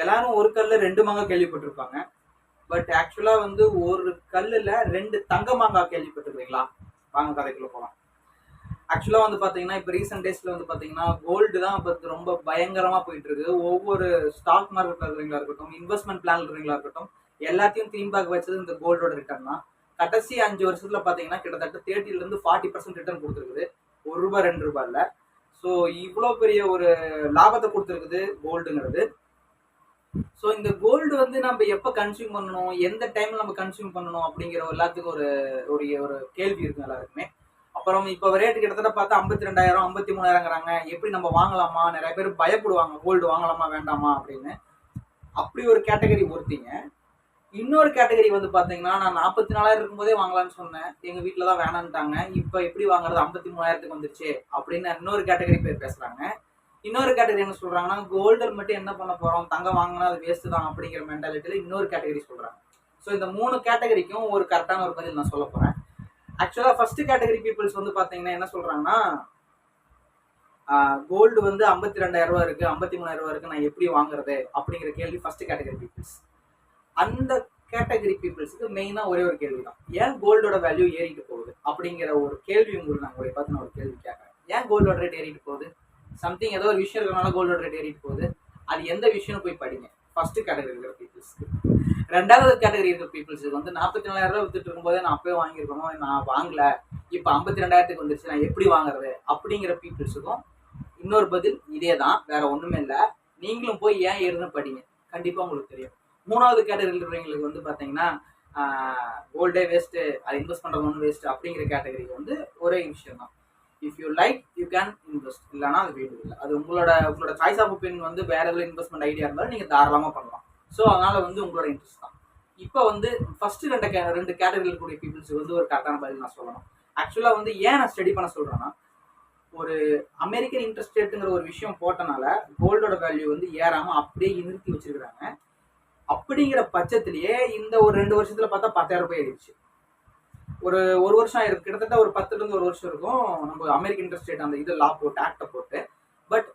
எல்லாரும் ஒரு கல்ல 2 மாங்காய் கேள்விப்பட்டிருப்பாங்க. பட் ஆக்சுவலா வந்து ஒரு கல்லுல 2 தங்க மாங்காய் கேள்விப்பட்டிருக்கீங்களா? வாங்க கதைக்குள்ள போலாம். ஆக்சுவலா வந்து பாத்தீங்கன்னா இப்ப ரீசெண்ட் டேஸ்ல வந்து பாத்தீங்கன்னா கோல்டு தான் இப்ப ரொம்ப பயங்கரமா போயிட்டு இருக்கு. ஒவ்வொரு ஸ்டாக் மார்க்கெட்ல இருக்கிறவங்களா இருக்கட்டும், இன்வெஸ்ட்மெண்ட் பிளான்ல இருக்கிறவங்களா இருக்கட்டும், எல்லாத்தையும் தீம் பேக் வச்சது இந்த கோல்டோட ரிட்டர்ன் தான். கடைசி 5 வருஷத்துல பாத்தீங்கன்னா கிட்டத்தட்ட 30ல இருந்து 40% ரிட்டர்ன் கொடுத்துருக்குது. ₹1 ₹2 இல்ல. ஸோ இவ்வளோ பெரிய ஒரு லாபத்தை கொடுத்துருக்குது கோல்டுங்கிறது. ஸோ இந்த கோல்டு வந்து நம்ம எப்போ கன்சியூம் பண்ணணும், எந்த டைம்ல நம்ம கன்சியூம் பண்ணணும் அப்படிங்கிற எல்லாத்துக்கும் ஒரு ஒரு ஒரு கேள்வி இருக்கும் எல்லாருக்குமே. அப்புறம் இப்போ ரேட்டு கிட்டத்தட்ட பார்த்தா 52,000 53,000ங்கிறாங்க. எப்படி நம்ம வாங்கலாமா? நிறைய பேர் பயப்படுவாங்க கோல்டு வாங்கலாமா வேண்டாமா அப்படின்னு. அப்படி ஒரு கேட்டகரி ஒருத்திங்க. இன்னொரு கேட்டகரி வந்து பாத்தீங்கன்னா நான் 44,000 இருக்கும்போதே வாங்கலாம்னு சொன்னேன். எங்க வீட்டுல தான் வேணான்ட்டாங்க. இப்ப எப்படி வாங்குறது 53,000க்கு வந்துருச்சு அப்படின்னு இன்னொரு கேட்டகரி பேர் பேசுறாங்க. இன்னொரு கேட்டகரி என்ன சொல்றாங்கன்னா கோல்டர் மட்டும் என்ன பண்ண போறோம், தங்கம் வாங்கினா அது வேஸ்ட் தான் அப்படிங்கிற மென்டாலிட்டியில இன்னொரு கேட்டகரி சொல்றாங்க. ஸோ இந்த 3 கேட்டகரிக்கும் ஒரு கரெக்டான ஒரு பதில் நான் சொல்ல போறேன். ஆக்சுவலா ஃபர்ஸ்ட் கேட்டகரி பீப்புள்ஸ் வந்து பாத்தீங்கன்னா என்ன சொல்றாங்கன்னா கோல்டு வந்து 52,000 இருக்கு, 53,000 இருக்கு, நான் எப்படி வாங்குறது அப்படிங்கிற கேள்வி ஃபர்ஸ்ட் கேட்டகரி பீப்புள்ஸ். அந்த கேட்டகரி பீப்புள்ஸுக்கு மெயினா ஒரே ஒரு கேள்வி தான், ஏன் கோல்டோட வேல்யூ ஏறிட்டு போகுது அப்படிங்கிற ஒரு கேள்வி உங்களுக்கு நான் உங்களை பார்த்து நான் ஒரு கேள்வி கேட்கறேன். ஏன் கோல்டோட ரேட் ஏறிட்டு போகுது? சம்திங் ஏதோ ஒரு விஷயம் இருக்கிறனால கோல்டோட ரேட் ஏறிட்டு போகுது. அது எந்த விஷயம்னு போய் படிங்க. ஃபர்ஸ்ட் கேட்டகரி இருக்கிற பீப்புள்ஸ்க்கு. ரெண்டாவது கேட்டகரி இருக்கிற பீப்புள்ஸுக்கு வந்து 44,000 வித்துட்டு இருக்கும்போதே நான் அப்பவே வாங்கியிருக்கணும், நான் வாங்கல, இப்போ 52,000க்கு வந்துருச்சு, நான் எப்படி வாங்குறது அப்படிங்கிற பீப்புள்ஸுக்கும் இன்னொரு பதில் இதே தான், வேற ஒண்ணுமே இல்லை. நீங்களும் போய் ஏன் ஏறுன்னு படிங்க, கண்டிப்பா உங்களுக்கு தெரியும். மூணாவது கேட்டகரியில் இருக்கிறவங்களுக்கு வந்து பாத்தீங்கன்னா கோல்டே வேஸ்ட், அது இன்வெஸ்ட் பண்றது ஒன்றும் வேஸ்ட் அப்படிங்கிற கேட்டகரிக்கு வந்து ஒரே விஷயம் தான், if you like you can invest, இல்லைன்னா அது வீடு இல்லை. அது உங்களோட சாய்ஸ் ஆஃப் ஒப்பீனியன் வந்து வேற எதுல இன்வெஸ்ட்மெண்ட் ஐடியா இருந்தாலும் நீங்க தாராளமா பண்ணலாம். ஸோ அதனால வந்து உங்களோட இன்ட்ரெஸ்ட் தான். இப்போ வந்து ஃபர்ஸ்ட் ரெண்டு கேட்டகரியில் இருக்கக்கூடிய பீப்புள்ஸுக்கு வந்து ஒரு கரெக்டான பதில் நான் சொல்லணும். ஆக்சுவலா வந்து ஏன் நான் ஸ்டடி பண்ண சொல்றேன்னா, ஒரு அமெரிக்கன் இன்ட்ரெஸ்ட் ரேட்டுங்கிற ஒரு விஷயம் போட்டனால கோல்டோட வேல்யூ வந்து ஏறாம அப்படியே நிறுத்தி வச்சிருக்காங்க. அப்படிங்கிற பட்சத்திலேயே இந்த ஒரு 2 வருஷத்துல பார்த்தா 10,000 ஆயிடுச்சு. ஒரு வருஷம் ஆயிருக்கு, கிட்டத்தட்ட ஒரு 10ல இருந்து 1 வருஷம் இருக்கும் நம்ம அமெரிக்கன் இன்ட்ரெஸ்ட் ரேட் அந்த இது லா போட்டு ஆக்ட போட்டு. பட்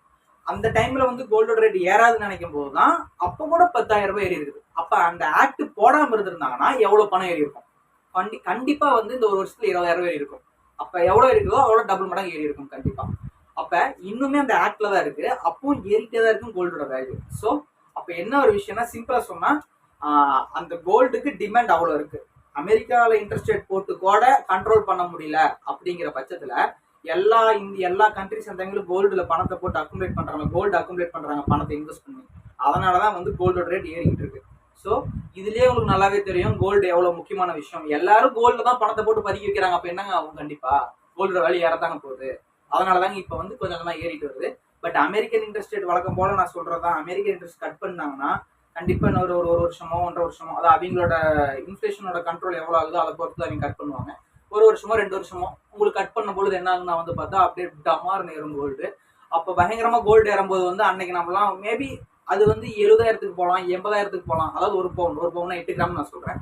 அந்த டைம்ல வந்து கோல்டோட ரேட் ஏறாதுன்னு நினைக்கும் போதுதான் அப்ப கூட 10,000 ஏறி இருக்குது. அப்ப அந்த ஆக்ட் போடாம இருந்திருந்தாங்கன்னா எவ்வளவு பணம் ஏறி இருக்கும்? கண்டிப்பா வந்து இந்த ஒரு வருஷத்துல 20,000 ஏறி இருக்கும். அப்ப எவ்வளவு இருக்குதோ அவ்வளவு டபுள் மடங்கு ஏறி இருக்கும் கண்டிப்பா. அப்ப இன்னுமே அந்த ஆக்ட்ல தான் இருக்கு, அப்பவும் ஏறிட்டே தான் இருக்கும் கோல்டோட வேல்யூ. ஸோ அப்ப என்ன ஒரு விஷயம்னா, சிம்பிளா சொன்னா அந்த கோல்டுக்கு டிமாண்ட் அவ்வளவு இருக்கு. அமெரிக்காவில இன்ட்ரெஸ்ட் ரேட் போட்டு கூட கண்ட்ரோல் பண்ண முடியல அப்படிங்கிற பட்சத்துல எல்லா கண்ட்ரிஸ் அந்த கோல்டுல பணத்தை போட்டு அக்குமுலேட் பண்றாங்க, கோல்டு அக்குமுலேட் பண்றாங்க பணத்தை இன்வெஸ்ட் பண்ணி. அதனாலதான் வந்து கோல்டோட ரேட் ஏறிக்கிட்டு இருக்கு. ஸோ இதுலயே உங்களுக்கு நல்லாவே தெரியும் கோல்டு எவ்வளவு முக்கியமான விஷயம். எல்லாரும் கோல்டு தான் பணத்தை போட்டு பதுக்கி வைக்கிறாங்க, அப்ப என்னங்க ஆகும்? கண்டிப்பா கோல்டோட வேல்யூ ஏறத்தாங்க போகுது. அதனாலதாங்க இப்ப வந்து கொஞ்சம் கொஞ்சமா ஏறிட்டு வருது. பட் அமெரிக்கன் இன்ட்ரெஸ்ட் ரேட் வழக்கம் போல நான் சொல்றதான், அமெரிக்கன் இன்ட்ரெஸ்ட் கட் பண்ணாங்கன்னா கண்டிப்பா இன்னொரு ஒரு வருஷமோ 1.5 வருஷமோ, அதாவது அவங்களோட இன்ஃபிளேஷனோட கண்ட்ரோல் எவ்வளவு ஆகுதோ அதை பொறுத்து அவங்க கட் பண்ணுவாங்க. 1 வருஷமோ 2 வருஷமோ உங்களுக்கு கட் பண்ணும் பொழுது என்ன ஆகுதுன்னா வந்து பார்த்தா அப்படியே டமார்னு ஏறும் கோல்டு. அப்ப பயங்கரமா கோல்டு ஏறும்போது வந்து அன்னைக்கு நம்மலாம் மேபி அது வந்து 70,000க்கு போகலாம், 80,000க்கு போகலாம். அதாவது ஒரு பவுன் 8 கிராம் நான் சொல்றேன்.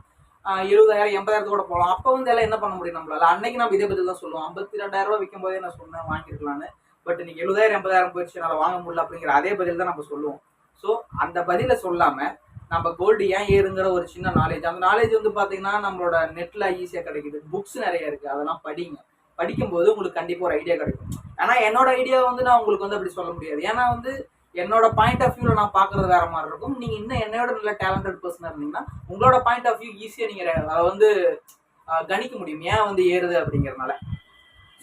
70,000 80,000 கூட போகலாம். அப்ப வந்து எல்லாம் என்ன பண்ண முடியும் நம்மளால? அன்னைக்கு நம்ம இதே பத்தி தான் சொல்லுவோம், 52,000 விற்கும் போதே நான் சொன்னேன் வாங்கிருக்கலான்னு. பட் இன்னைக்கு 70,000 80,000 போயிடுச்சு, என்னால வாங்க முடியல அப்படிங்கிற அதே பதில் தான் நம்ம சொல்லுவோம். ஸோ அந்த பதில சொல்லாம நம்ம கோல்டு ஏன் ஏறுங்கிற ஒரு சின்ன நாலேஜ், அந்த நாலேஜ் வந்து பாத்தீங்கன்னா நம்மளோட நெட்ல ஈஸியா கிடைக்குது, புக்ஸ் நிறைய இருக்கு, அதெல்லாம் படிங்க. படிக்கும்போது உங்களுக்கு கண்டிப்பா ஒரு ஐடியா கிடைக்கும். ஆனா என்னோட ஐடியா வந்து நான் உங்களுக்கு வந்து அப்படி சொல்ல முடியாது. ஏன்னா வந்து என்னோட பாயிண்ட் ஆஃப் வியூல நான் பாக்குறது வேற மாதிரி இருக்கும். நீங்க இன்னும் என்னோட நல்ல டேலண்டட் பர்சனா இருந்தீங்கன்னா உங்களோட பாயிண்ட் ஆஃப் வியூ ஈஸியா நீங்க அதை வந்து கணிக்க முடியும் ஏன் வந்து ஏறுது அப்படிங்கறதுனால.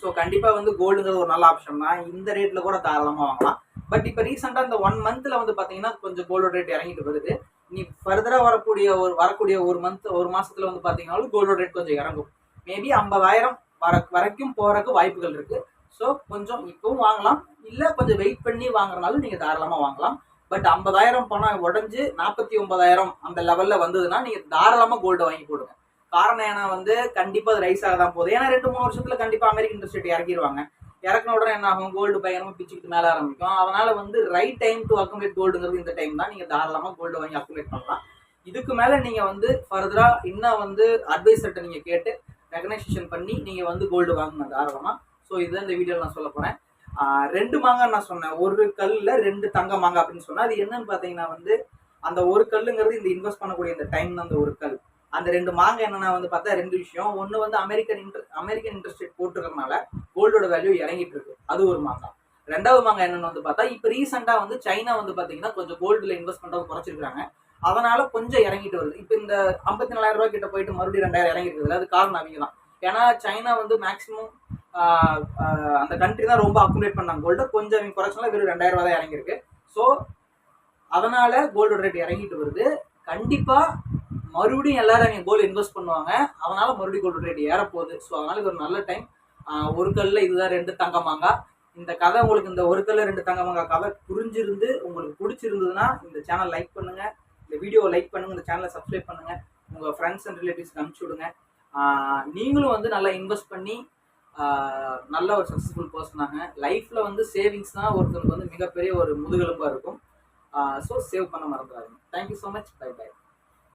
ஸோ கண்டிப்பா வந்து கோல்டுங்கிறது ஒரு நல்ல ஆப்ஷன் தான். இந்த ரேட்ல கூட தாராளமா வாங்கலாம். பட் இப்போ ரீசெண்டா இந்த 1 மந்த்ல வந்து பாத்தீங்கன்னா கொஞ்சம் கோல்டோட ரேட் இறங்கிட்டு வருது. நீ ஃபர்தரா வரக்கூடிய ஒரு மாசத்துல வந்து பாத்தீங்கன்னா கோல்டோட ரேட் கொஞ்சம் இறங்கும். மேபி 50,000 வரைக்கும் போறதுக்கு வாய்ப்புகள் இருக்கு. ஸோ கொஞ்சம் இப்பவும் வாங்கலாம், இல்ல கொஞ்சம் வெயிட் பண்ணி வாங்குறதுனால நீங்க தாராளமா வாங்கலாம். பட் 50,000 பணம் உடஞ்சு 49,000 அந்த லெவல்ல வந்ததுன்னா நீங்க தாராளமா கோல்டு வாங்கி போடுங்க. காரணம் ஏன்னா வந்து கண்டிப்பா அது ரைஸ் ஆகதான் போகுது. ஏன்னா 2-3 வருஷத்துல கண்டிப்பா அமெரிக்கன் இன்ட்ரெஸ்ட் ரேட் இறக்கிடுவாங்க. இறக்குன உடனே என்ன ஆகும்? கோல்டு பயங்கரமா பிச்சுக்கிட்டு மேல ஆரம்பிக்கும். அதனால வந்து ரைட் டைம் டு அக்குமுலேட் கோல்டுங்கிறது இந்த டைம் தான். நீங்க தாராளமா கோல்டு வாங்கி அக்குமுலேட் பண்ணலாம். இதுக்கு மேல நீங்க வந்து ஃபர்தரா இன்னும் வந்து அட்வைசர்ட்ட நீங்க கேட்டு ரெகனைசேஷன் பண்ணி நீங்க வந்து கோல்டு வாங்குங்க தாராளமா. ஸோ இதுதான் இந்த வீடியோல நான் சொல்ல போறேன். 2 மாங்காய் நான் சொன்னேன், ஒரு கல்லுல 2 தங்க மாங்காய் அப்படின்னு சொன்னேன். அது என்னன்னு பாத்தீங்கன்னா வந்து அந்த ஒரு கல்லுங்கிறது இந்த இன்வெஸ்ட் பண்ணக்கூடிய இந்த டைம் தான் அந்த ஒரு கல். அந்த 2 மாங்காய் என்னன்னா வந்து பார்த்தா 2 விஷயம். ஒன்று வந்து அமெரிக்கன் இன்ட்ரெஸ்ட் ரேட் போட்டுருக்கறனால கோல்டோட வேல்யூ இறங்கிட்டு இருக்கு, அது ஒரு மாங்காய். 2வது மாங்காய் என்னன்னு வந்து பார்த்தா இப்போ ரீசெண்டா வந்து சைனா வந்து பாத்தீங்கன்னா கொஞ்சம் கோல்டுல இன்வெஸ்ட் பண்றது குறைச்சிருக்காங்க, அதனால கொஞ்சம் இறங்கிட்டு வருது. இப்போ இந்த 54,000 ரூபாய் கிட்ட போயிட்டு மறுபடியும் 2,000 இறங்கி இருக்குது. அது காரணம் அவங்க தான். ஏன்னா சைனா வந்து மேக்சிமம் அந்த கண்ட்ரி தான் ரொம்ப அக்குமுலேட் பண்ணாங்க கோல்டு, கொஞ்சம் அவங்க குறைச்சனால வெறும் 2,000 ரூபாய் தான் இறங்கியிருக்கு. ஸோ அதனால கோல்டோட ரேட் இறங்கிட்டு வருது. கண்டிப்பா மறுபடியும் எல்லாரும் அவங்க கோல்டு இன்வெஸ்ட் பண்ணுவாங்க, அதனால மறுபடியும் கோல்டு ரேட் ஏறப்போகுது. ஸோ அதனால இது ஒரு நல்ல டைம். ஒரு கல்ல இதுதான் 2 தங்க மாங்காய். இந்த கதை உங்களுக்கு, இந்த ஒரு கல்ல 2 தங்க மாங்காய் கதை புரிஞ்சிருந்து உங்களுக்கு பிடிச்சிருந்ததுன்னா இந்த சேனல் லைக் பண்ணுங்க, இந்த வீடியோவை லைக் பண்ணுங்க, இந்த சேனலை சப்ஸ்கிரைப் பண்ணுங்க, உங்க ஃப்ரெண்ட்ஸ் அண்ட் ரிலேட்டிவ்ஸ்க்கு அனுப்பிச்சு விடுங்க. நீங்களும் வந்து நல்லா இன்வெஸ்ட் பண்ணி நல்ல ஒரு சக்ஸஸ்ஃபுல் பர்சனாக லைஃப்ல வந்து சேவிங்ஸ் தான் ஒருத்தருக்கு வந்து மிகப்பெரிய ஒரு முதுகெலும்பா இருக்கும். ஸோ சேவ் பண்ண மறந்துடாதீங்க. Thank you so much. Bye by.